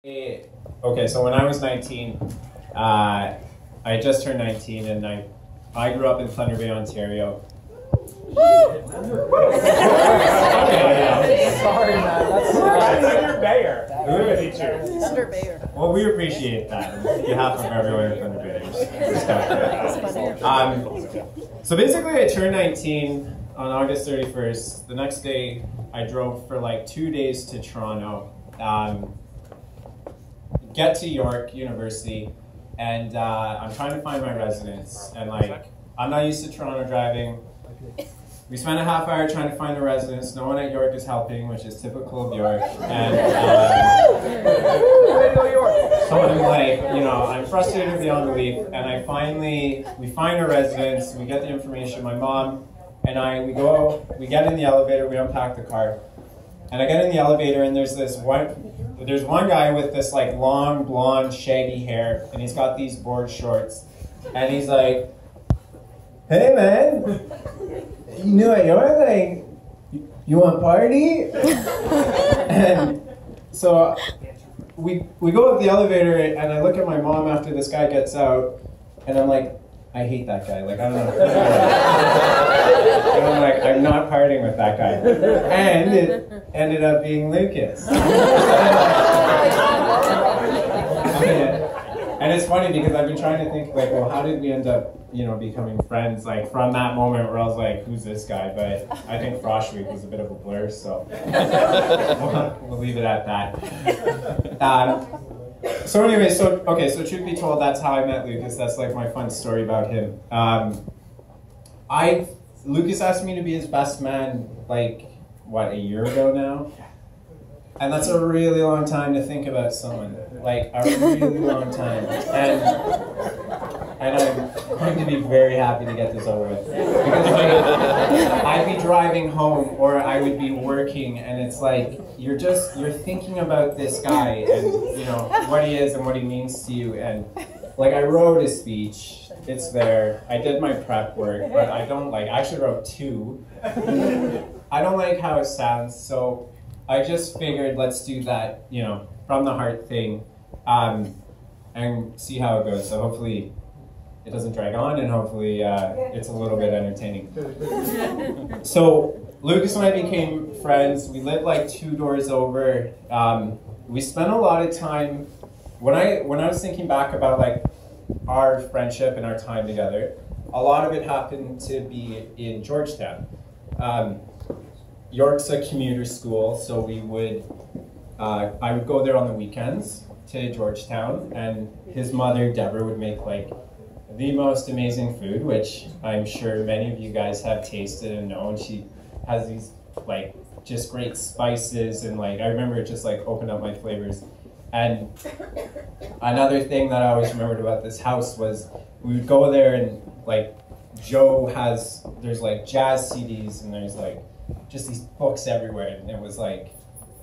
Okay, so when I was 19, I just turned 19, and I grew up in Thunder Bay, Ontario. Okay, yeah. Sorry, man. That's Thunder Bayer. Thunder Bayer. Well, we appreciate that on behalf of everyone in Thunder Bay. So basically, I turned 19 on August 31st. The next day, I drove for like 2 days to Toronto. Get to York University, and I'm trying to find my residence, and like I'm not used to Toronto driving. We spent a half hour trying to find a residence. No one at York is helping, which is typical of York. And so I'm like, I'm frustrated beyond belief, and we find a residence. We get the information. My mom and I, we get in the elevator. We unpack the car, and I get in the elevator, and there's one guy with this like long blonde shaggy hair, and he's got these board shorts, and he's like, "Hey man, you know what you're like? You want party?" And so we go up the elevator, and I look at my mom after this guy gets out, and I'm like, I hate that guy. Like, I don't know. And I'm like, I'm not partying with that guy. And it ended up being Lucas. And it's funny because I've been trying to think, like, well, how did we end up, becoming friends? Like, from that moment where I was like, who's this guy? But I think Frosh Week was a bit of a blur, so we'll leave it at that. So anyway, so truth be told, that's how I met Lucas. That's like my fun story about him. Lucas asked me to be his best man, like, what, a year ago now? And that's a really long time to think about someone. Like, a really long time. And I'm going to be very happy to get this over with. Because like, I'd be driving home, or I would be working, and it's like, you're thinking about this guy, and what he is and what he means to you. And like, I wrote a speech, it's there. I did my prep work, but I actually wrote 2. I don't like how it sounds, so I just figured let's do that, from the heart thing, and see how it goes. So hopefully it doesn't drag on, and hopefully it's a little bit entertaining. So Lucas and I became friends. We lived like 2 doors over. We spent a lot of time, when I was thinking back about like our friendship and our time together, a lot of it happened to be in Georgetown. York's a commuter school, so I would go there on the weekends to Georgetown, and his mother, Deborah, would make like the most amazing food, which I'm sure many of you guys have tasted and know. And she has these like just great spices, and like I remember it just like opened up my flavors. And another thing that I always remembered about this house was we would go there, and like there's like jazz CDs, and there's like just these books everywhere, and it was like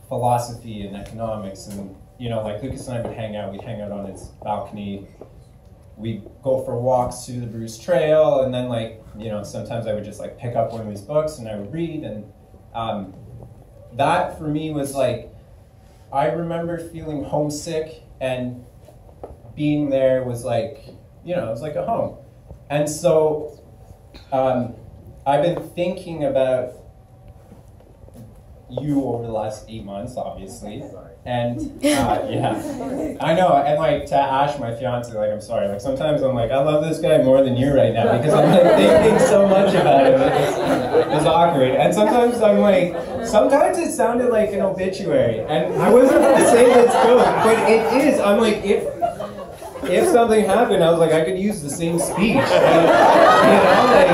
philosophy and economics, and like Lucas and I would hang out. We'd hang out on his balcony. We'd go for walks through the Bruce Trail, and then like sometimes I would just like pick up one of these books and I would read, and that for me was like, I remember feeling homesick, and being there was like, it was like a home. And so I've been thinking about you over the last 8 months, obviously. And yeah, I know. And like to Ash, my fiance, like, I'm sorry. Like sometimes I'm like, I love this guy more than you right now, because I'm like thinking so much about him. It's awkward. And sometimes I'm like, sometimes it sounded like an obituary, and I wasn't going to say let's go, but it is. I'm like, if something happened, I was like, I could use the same speech. And, like,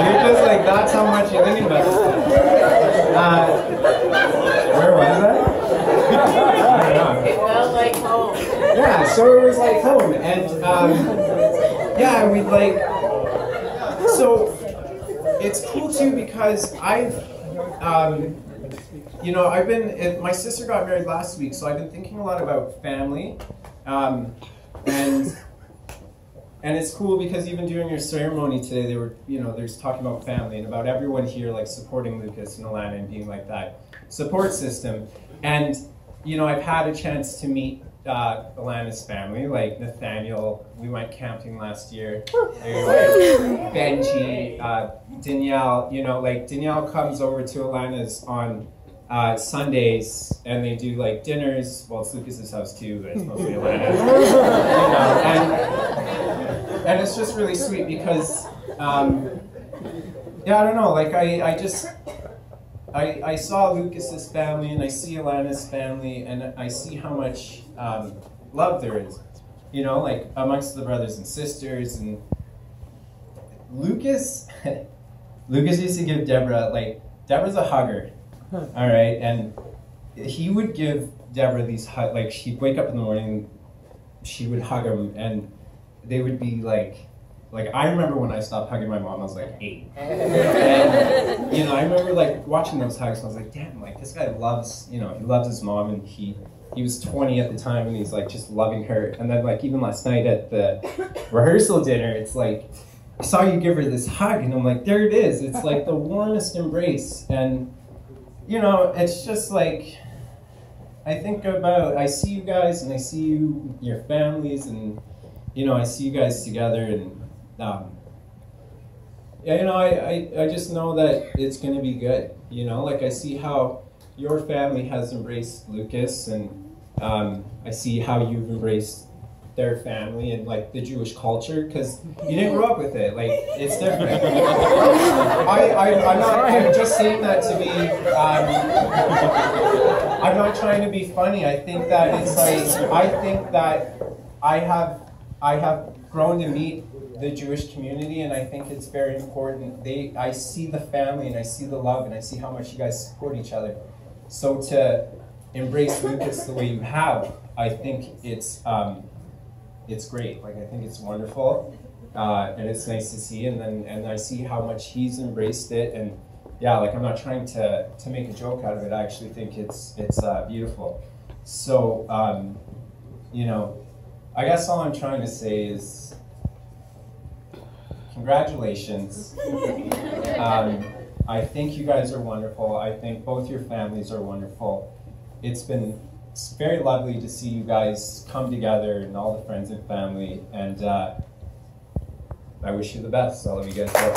you're just like, that's how much you're thinking about this. Where was I? I don't know. It felt like home. Yeah, so it was like home, and yeah, we'd like. So it's cool too because I've been. My sister got married last week, so I've been thinking a lot about family, and it's cool because even during your ceremony today, they were, there's talking about family and about everyone here like supporting Lucas and Alana and being like that support system. And I've had a chance to meet Alana's family, like Nathaniel. We went camping last year. Benji, Danielle. You know, like Danielle comes over to Alana's on Sundays, and they do like dinners. Well, it's Lucas's house too, but it's mostly Alana's. You know, and it's just really sweet because, yeah, I don't know. Like I saw Lucas's family and I see Alana's family and I see how much love there is, you know, like amongst the brothers and sisters. And Lucas used to give Deborah, like, Deborah's a hugger, all right, and he would give Deborah these hugs, like she'd wake up in the morning, she would hug him, and they would be like I remember when I stopped hugging my mom, I was like 8. And, you know, I remember like watching those hugs, and I was like, damn, like this guy loves, you know, he loves his mom, and he was 20 at the time, and he's like just loving her. And then like even last night at the rehearsal dinner, it's like, I saw you give her this hug, and I'm like, there it is. It's like the warmest embrace. And, you know, it's just like, I see you guys, and I see your families, and, you know, I see you guys together, and yeah, you know, I just know that it's going to be good, you know, like I see how your family has embraced Lucas, and I see how you've embraced their family and like the Jewish culture, because you didn't grow up with it, like it's different. I'm just saying that to be, I'm not trying to be funny. I think that it's like, I think that I have grown to meet the Jewish community, and I think it's very important. I see the family, and I see the love, and I see how much you guys support each other. So to embrace Lucas the way you have, I think it's great. Like I think it's wonderful, and it's nice to see. And I see how much he's embraced it, and yeah, like I'm not trying to make a joke out of it. I actually think it's beautiful. So you know, I guess all I'm trying to say is, congratulations. I think you guys are wonderful. I think both your families are wonderful. It's very lovely to see you guys come together and all the friends and family. And I wish you the best. I'll let you guys go.